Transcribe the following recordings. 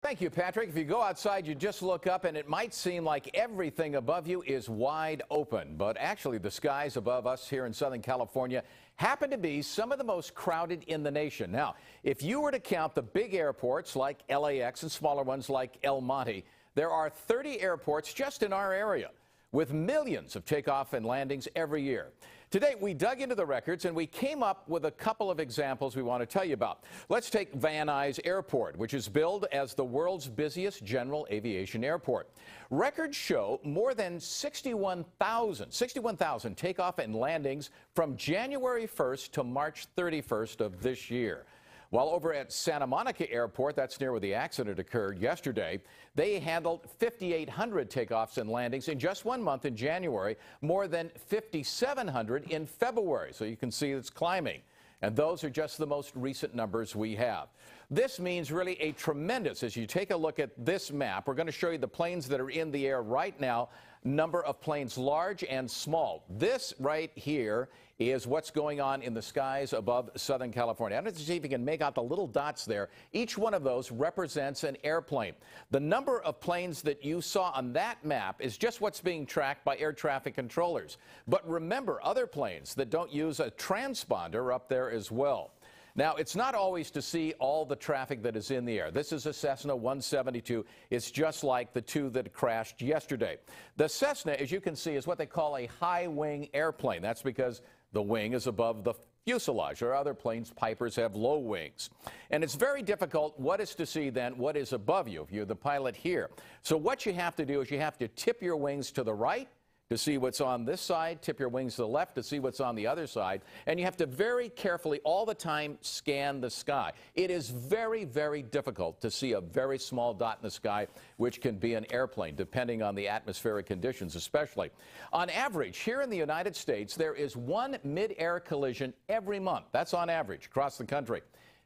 Thank you, Patrick. If you go outside, you just look up and it might seem like everything above you is wide open. But actually, the skies above us here in Southern California happen to be some of the most crowded in the nation. Now, if you were to count the big airports like LAX and smaller ones like El Monte, there are 30 airports just in our area, with millions of takeoff and landings every year. Today, we dug into the records and we came up with a couple of examples we want to tell you about. Let's take Van Nuys Airport, which is billed as the world's busiest general aviation airport. Records show more than 61,000 takeoff and landings from January 1st to March 31st of this year. While over at Santa Monica Airport, that's near where the accident occurred yesterday, they handled 5,800 takeoffs and landings in just 1 month in January, more than 5,700 in February. So you can see it's climbing. And those are just the most recent numbers we have. This means really a tremendous, as you take a look at this map, we're going to show you the planes that are in the air right now, number of planes large and small. This right here is what's going on in the skies above Southern California. I don't know to see if you can make out the little dots there. Each one of those represents an airplane. The number of planes that you saw on that map is just what's being tracked by air traffic controllers. But remember, other planes that don't use a transponder are up there as well. Now, it's not always to see all the traffic that is in the air. This is a Cessna 172. It's just like the two that crashed yesterday. The Cessna, as you can see, is what they call a high-wing airplane. That's because the wing is above the fuselage, or other planes, Pipers, have low wings. And it's very difficult what is to see then what is above you if you're the pilot here. So what you have to do is you have to tip your wings to the right to see what's on this side, tip your wings to the left to see what's on the other side, and you have to very carefully all the time scan the sky. It is very, very difficult to see a very small dot in the sky, which can be an airplane, depending on the atmospheric conditions especially. On average, here in the United States, there is one mid-air collision every month. That's on average across the country.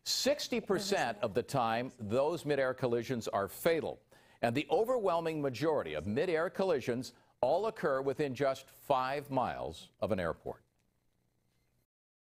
60% of the time, those mid-air collisions are fatal, and the overwhelming majority of mid-air collisions all occur within just 5 miles of an airport.